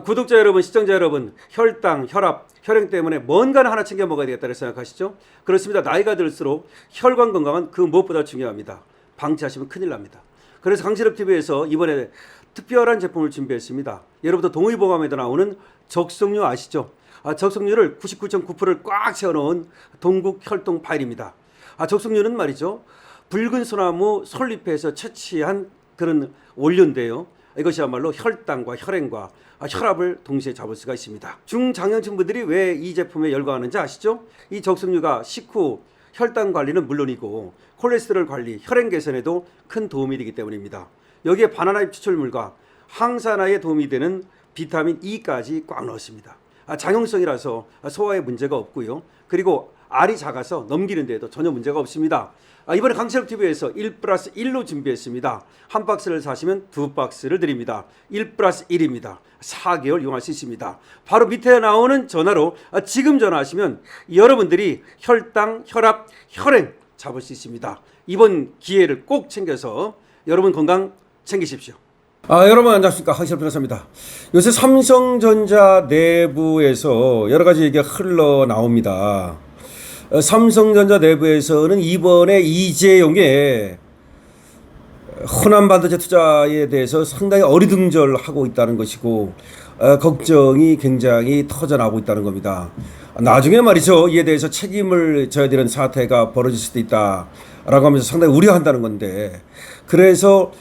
구독자 여러분, 시청자 여러분, 혈당, 혈압, 혈행 때문에 뭔가는 하나 챙겨 먹어야 되겠다고 생각하시죠? 그렇습니다. 나이가 들수록 혈관 건강은 그 무엇보다 중요합니다. 방치하시면 큰일 납니다. 그래서 강실업TV에서 이번에 특별한 제품을 준비했습니다. 여러분도 동의보감에도 나오는 적성류 아시죠? 적성류를 99.9%를 꽉 채워놓은 동국 혈동 파일입니다. 적성류는 말이죠, 붉은 소나무 솔잎에서 채취한 그런 원료인데요. 이것이야말로 혈당과 혈행과 혈압을 동시에 잡을 수가 있습니다. 중장년층 분들이 왜 이 제품에 열광하는지 아시죠? 이 적성류가 식후 혈당 관리는 물론이고 콜레스테롤 관리, 혈행 개선에도 큰 도움이 되기 때문입니다. 여기에 바나나잎 추출물과 항산화에 도움이 되는 비타민 E까지 꽉 넣었습니다. 장용성이라서 소화에 문제가 없고요. 그리고 알이 작아서 넘기는 데에도 전혀 문제가 없습니다. 이번에 강실업TV에서 1+1로 준비했습니다. 한 박스를 사시면 두 박스를 드립니다. 1+1입니다. 4개월 이용할 수 있습니다. 바로 밑에 나오는 전화로 지금 전화하시면 여러분들이 혈당, 혈압, 혈행 잡을 수 있습니다. 이번 기회를 꼭 챙겨서 여러분 건강 챙기십시오. 여러분 안녕하십니까, 강실업 변호사입니다. 요새 삼성전자 내부에서 여러 가지 얘기가 흘러나옵니다. 삼성전자 내부에서는 이번에 이재용의 호남 반도체 투자에 대해서 상당히 어리둥절하고 있다는 것이고, 걱정이 굉장히 터져나오고 있다는 겁니다. 나중에 말이죠, 이에 대해서 책임을 져야 되는 사태가 벌어질 수도 있다라고 하면서 상당히 우려한다는 건데, 그래서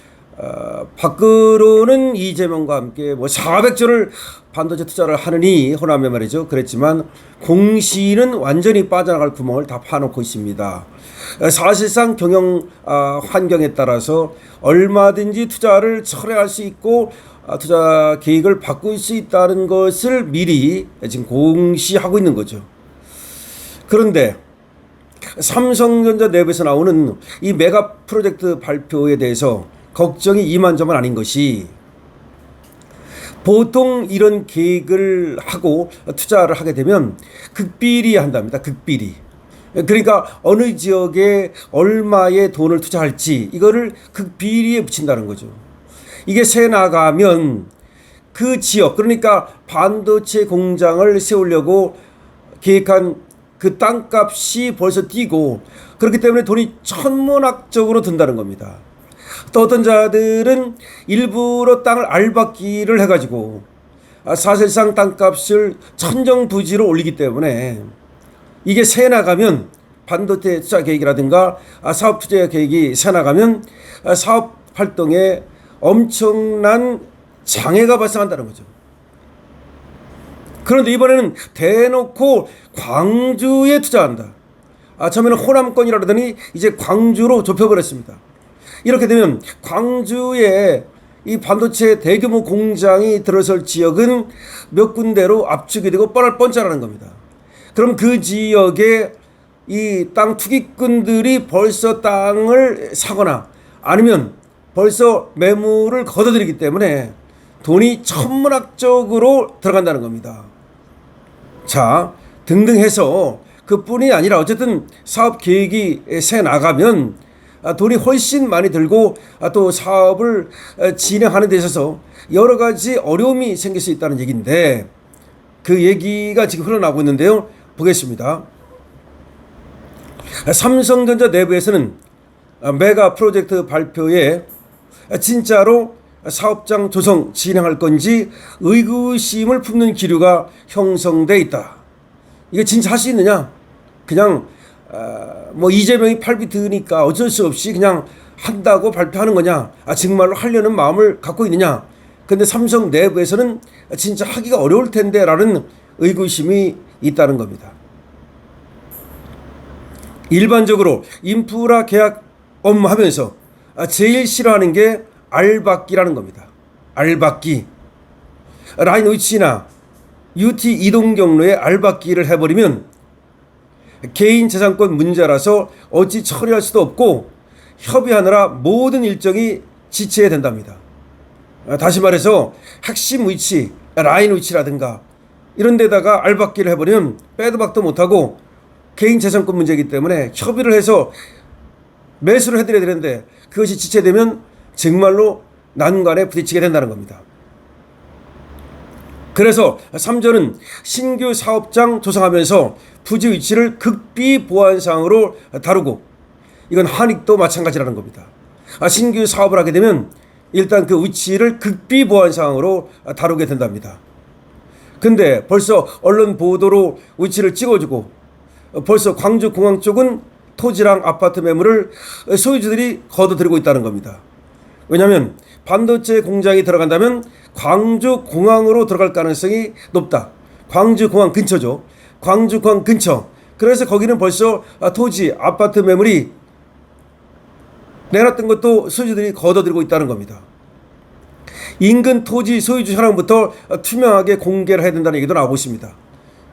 밖으로는 이재명과 함께 400조를 반도체 투자를 하느니 호남에 말이죠, 그랬지만 공시는 완전히 빠져나갈 구멍을 다 파놓고 있습니다. 사실상 경영 환경에 따라서 얼마든지 투자를 철회할 수 있고 투자 계획을 바꿀 수 있다는 것을 미리 지금 공시하고 있는 거죠. 그런데 삼성전자 내부에서 나오는 이 메가 프로젝트 발표에 대해서 걱정이 이만저만 아닌 것이, 보통 이런 계획을 하고 투자를 하게 되면 극비리 한답니다. 극비리. 그러니까 어느 지역에 얼마의 돈을 투자할지 이거를 극비리에 붙인다는 거죠. 이게 새 나가면 그 지역, 그러니까 반도체 공장을 세우려고 계획한 그 땅값이 벌써 뛰고, 그렇기 때문에 돈이 천문학적으로 든다는 겁니다. 또 어떤 자들은 일부러 땅을 알박기를 해가지고 사실상 땅값을 천정부지로 올리기 때문에 이게 새 나가면 반도체 투자 계획이라든가 사업 투자 계획이 새 나가면 사업 활동에 엄청난 장애가 발생한다는 거죠. 그런데 이번에는 대놓고 광주에 투자한다. 처음에는 호남권이라 그러더니 이제 광주로 좁혀버렸습니다. 이렇게 되면 광주에 이 반도체 대규모 공장이 들어설 지역은 몇 군데로 압축이 되고 뻔할뻔짜라는 겁니다. 그럼 그 지역에 이 땅 투기꾼들이 벌써 땅을 사거나 아니면 벌써 매물을 걷어들이기 때문에 돈이 천문학적으로 들어간다는 겁니다. 자, 등등 해서 그뿐이 아니라 어쨌든 사업 계획이 새 나가면 돈이 훨씬 많이 들고 또 사업을 진행하는 데 있어서 여러 가지 어려움이 생길 수 있다는 얘기인데, 그 얘기가 지금 흘러나오고 있는데요. 보겠습니다. 삼성전자 내부에서는 메가 프로젝트 발표에 진짜로 사업장 조성 진행할 건지 의구심을 품는 기류가 형성돼 있다. 이거 진짜 할 수 있느냐? 그냥 이재명이 팔비 드니까 어쩔 수 없이 그냥 한다고 발표하는 거냐? 정말로 하려는 마음을 갖고 있느냐? 근데 삼성 내부에서는 진짜 하기가 어려울 텐데 라는 의구심이 있다는 겁니다. 일반적으로 인프라 계약 업무하면서 제일 싫어하는 게 알박기라는 겁니다. 알박기. 라인 위치나 UT 이동 경로에 알박기를 해버리면 개인 재산권 문제라서 어찌 처리할 수도 없고 협의하느라 모든 일정이 지체해야 된답니다. 다시 말해서 핵심 위치, 라인 위치라든가 이런 데다가 알박기를 해버리면 빼도 박도 못하고 개인 재산권 문제이기 때문에 협의를 해서 매수를 해드려야 되는데 그것이 지체되면 정말로 난관에 부딪히게 된다는 겁니다. 그래서 3조는 신규 사업장 조성하면서 부지 위치를 극비 보완 사항으로 다루고, 이건 한익도 마찬가지라는 겁니다. 신규 사업을 하게 되면 일단 그 위치를 극비 보완 사항으로 다루게 된답니다. 근데 벌써 언론 보도로 위치를 찍어주고, 벌써 광주공항 쪽은 토지랑 아파트 매물을 소유주들이 거둬들이고 있다는 겁니다. 왜냐하면 반도체 공장이 들어간다면 광주공항으로 들어갈 가능성이 높다. 광주공항 근처죠. 광주공항 근처. 그래서 거기는 벌써 토지, 아파트 매물이 내놨던 것도 소유주들이 거둬들이고 있다는 겁니다. 인근 토지 소유주 현황부터 투명하게 공개를 해야 된다는 얘기도 나오고 있습니다.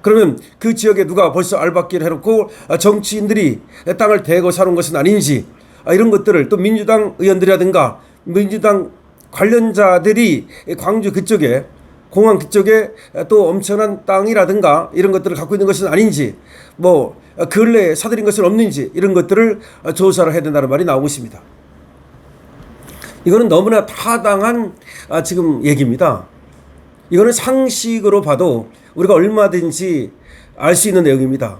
그러면 그 지역에 누가 벌써 알박기를 해놓고 정치인들이 땅을 대거 사놓은 것은 아닌지, 이런 것들을 또 민주당 의원들이라든가 민주당 관련자들이 광주 그쪽에, 공항 그쪽에 또 엄청난 땅이라든가 이런 것들을 갖고 있는 것은 아닌지, 뭐 근래에 사들인 것은 없는지, 이런 것들을 조사를 해야 된다는 말이 나오고 있습니다. 이거는 너무나 타당한 지금 얘기입니다. 이거는 상식으로 봐도 우리가 얼마든지 알 수 있는 내용입니다.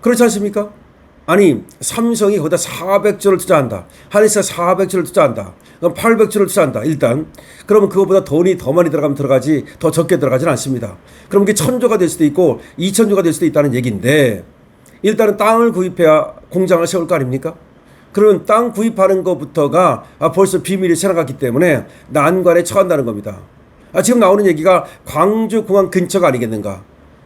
그렇지 않습니까? 아니, 삼성이 거기다 400조를 투자한다. 한의사 400조를 투자한다. 그럼 800조를 투자한다. 일단 그러면 그거보다 돈이 더 많이 들어가면 들어가지 더 적게 들어가지는 않습니다. 그럼 그게 1000조가 될 수도 있고 2000조가 될 수도 있다는 얘기인데, 일단은 땅을 구입해야 공장을 세울 거 아닙니까? 그러면 땅 구입하는 것부터가 벌써 비밀이 새나갔기 때문에 난관에 처한다는 겁니다. 지금 나오는 얘기가 광주공항 근처가 아니겠는가?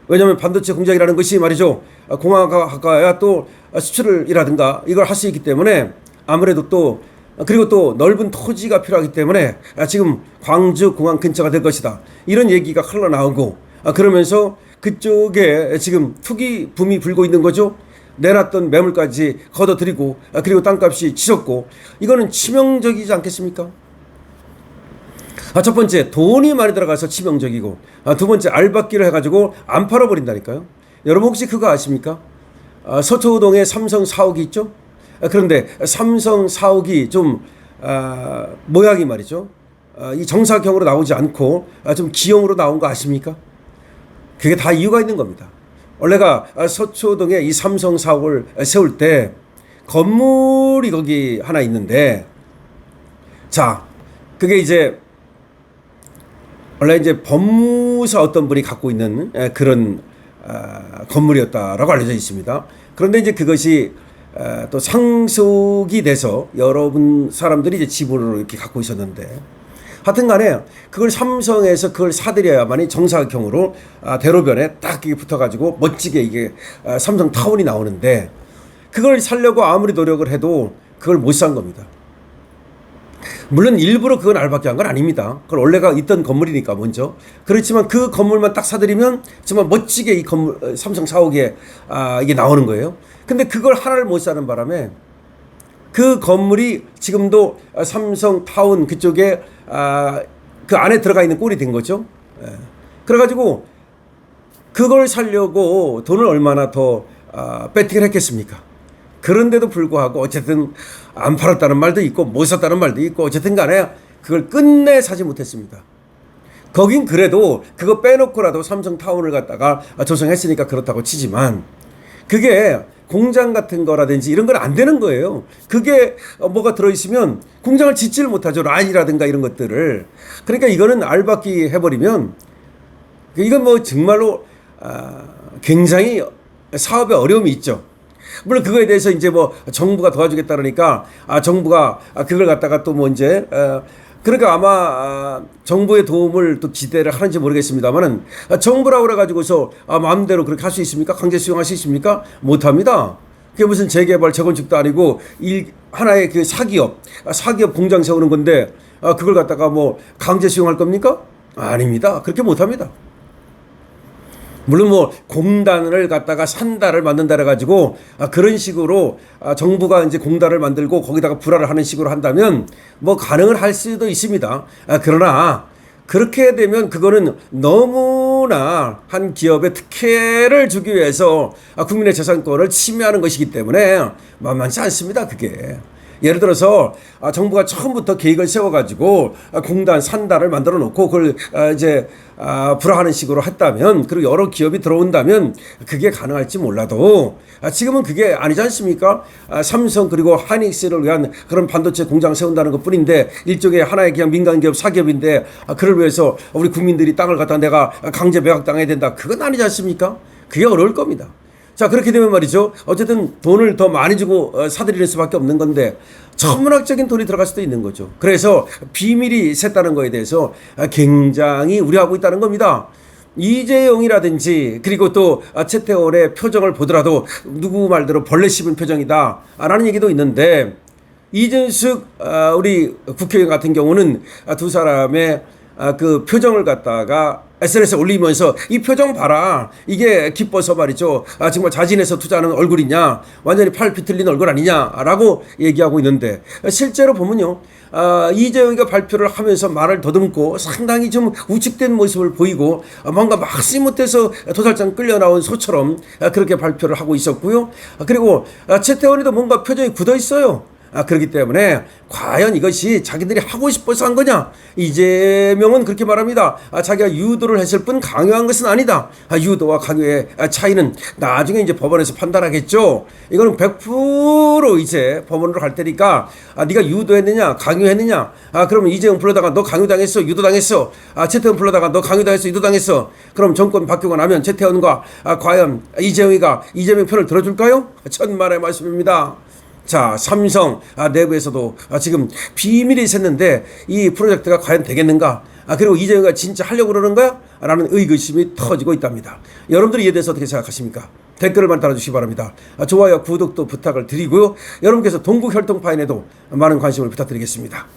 왜냐하면 반도체 공장이라는 것이 말이죠, 공항 가까야 또 수출이라든가 이걸 할 수 있기 때문에 아무래도 또, 그리고 또 넓은 토지가 필요하기 때문에 지금 광주공항 근처가 될 것이다, 이런 얘기가 흘러나오고, 그러면서 그쪽에 지금 투기 붐이 불고 있는 거죠. 내놨던 매물까지 걷어들이고, 그리고 땅값이 치솟고, 이거는 치명적이지 않겠습니까? 첫 번째, 돈이 많이 들어가서 치명적이고, 두 번째, 알박기를 해가지고 안 팔아버린다니까요. 여러분 혹시 그거 아십니까? 서초동에 삼성 사옥이 있죠? 그런데 삼성 사옥이 좀 모양이 말이죠, 이 정사각형으로 나오지 않고 좀 기형으로 나온 거 아십니까? 그게 다 이유가 있는 겁니다. 원래가 서초동에 이 삼성 사옥을 세울 때 건물이 거기 하나 있는데, 자, 그게 이제 원래 이제 법무사 어떤 분이 갖고 있는 그런 건물이었다라고 알려져 있습니다. 그런데 이제 그것이 또 상속이 돼서 여러분 사람들이 이제 지분으로 이렇게 갖고 있었는데, 하여튼 간에 그걸 삼성에서 그걸 사들여야만이 정사각형으로 대로변에 딱 이게 붙어가지고 멋지게 이게 삼성 타운이 나오는데, 그걸 살려고 아무리 노력을 해도 그걸 못 산 겁니다. 물론 일부러 그건 알박기 한 건 아닙니다. 그건 원래가 있던 건물이니까 먼저. 그렇지만 그 건물만 딱 사들이면 정말 멋지게 이 건물, 삼성 사옥에 이게 나오는 거예요. 근데 그걸 하나를 못 사는 바람에 그 건물이 지금도 삼성 타운 그쪽에 그 안에 들어가 있는 꼴이 된 거죠. 그래가지고 그걸 살려고 돈을 얼마나 더 배팅을 했겠습니까? 그런데도 불구하고 어쨌든 안 팔았다는 말도 있고 못 샀다는 말도 있고, 어쨌든 간에 그걸 끝내 사지 못했습니다. 거긴 그래도 그거 빼놓고라도 삼성타운을 갖다가 조성했으니까 그렇다고 치지만, 그게 공장 같은 거라든지 이런 건 안 되는 거예요. 그게 뭐가 들어있으면 공장을 짓지를 못하죠. 라인이라든가 이런 것들을. 그러니까 이거는 알박기 해버리면, 이건 뭐 정말로 굉장히 사업에 어려움이 있죠. 물론 그거에 대해서 이제 뭐 정부가 도와주겠다 그러니까 정부가 그걸 갖다가 또 뭐 이제 그러니까 아마 정부의 도움을 또 기대를 하는지 모르겠습니다만은, 정부라고 그래가지고서 마음대로 그렇게 할 수 있습니까? 강제 수용할 수 있습니까? 못합니다. 그게 무슨 재개발 재건축도 아니고 하나의 그 사기업 공장 세우는 건데, 그걸 갖다가 뭐 강제 수용할 겁니까? 아닙니다. 그렇게 못합니다. 물론 뭐 공단을 갖다가 산다를 만든다 해가지고 그런 식으로 정부가 이제 공단을 만들고 거기다가 불화를 하는 식으로 한다면 뭐 가능을 할 수도 있습니다. 그러나 그렇게 되면 그거는 너무나 한 기업의 특혜를 주기 위해서 국민의 재산권을 침해하는 것이기 때문에 만만치 않습니다. 그게 예를 들어서 정부가 처음부터 계획을 세워가지고 공단, 산단을 만들어 놓고 그걸 이제 불화하는 식으로 했다면, 그리고 여러 기업이 들어온다면 그게 가능할지 몰라도 지금은 그게 아니지 않습니까? 삼성 그리고 하이닉스를 위한 그런 반도체 공장 세운다는 것 뿐인데, 일종의 하나의 그냥 민간기업 사기업인데 그를 위해서 우리 국민들이 땅을 갖다 내가 강제 매각당해야 된다, 그건 아니지 않습니까? 그게 어려울 겁니다. 자, 그렇게 되면 말이죠, 어쨌든 돈을 더 많이 주고 사들이는 수밖에 없는 건데 천문학적인 돈이 들어갈 수도 있는 거죠. 그래서 비밀이 샜다는 거에 대해서 굉장히 우려하고 있다는 겁니다. 이재용이라든지 그리고 또 최태원의 표정을 보더라도 누구 말대로 벌레 씹은 표정이다 라는 얘기도 있는데, 이준석 우리 국회의원 같은 경우는 두 사람의 그 표정을 갖다가 SNS에 올리면서 이 표정 봐라, 이게 기뻐서 말이죠, 정말 자진해서 투자하는 얼굴이냐, 완전히 팔 비틀린 얼굴 아니냐라고 얘기하고 있는데, 실제로 보면요, 이재용이가 발표를 하면서 말을 더듬고 상당히 좀 우측된 모습을 보이고 뭔가 막지 못해서 도살장 끌려 나온 소처럼 그렇게 발표를 하고 있었고요. 그리고 최태원이도 뭔가 표정이 굳어 있어요. 그렇기 때문에 과연 이것이 자기들이 하고 싶어서 한 거냐? 이재명은 그렇게 말합니다. 자기가 유도를 했을 뿐 강요한 것은 아니다. 유도와 강요의 차이는 나중에 이제 법원에서 판단하겠죠. 이거는 100% 이제 법원으로 갈 테니까 네가 유도했느냐 강요했느냐, 그러면 이재명 불러다가 너 강요당했어 유도당했어, 최태원 불러다가 너 강요당했어 유도당했어, 그럼 정권 바뀌고 나면 최태원과 과연 이재명이가 이재명 편을 들어줄까요? 천만의 말씀입니다. 자, 삼성 내부에서도 지금 비밀이 샜는데 이 프로젝트가 과연 되겠는가? 그리고 이재용이가 진짜 하려고 그러는 거야? 라는 의구심이 터지고 있답니다. 여러분들이 이에 대해서 어떻게 생각하십니까? 댓글만 달아주시기 바랍니다. 좋아요, 구독도 부탁을 드리고요. 여러분께서 동국혈통파인에도 많은 관심을 부탁드리겠습니다.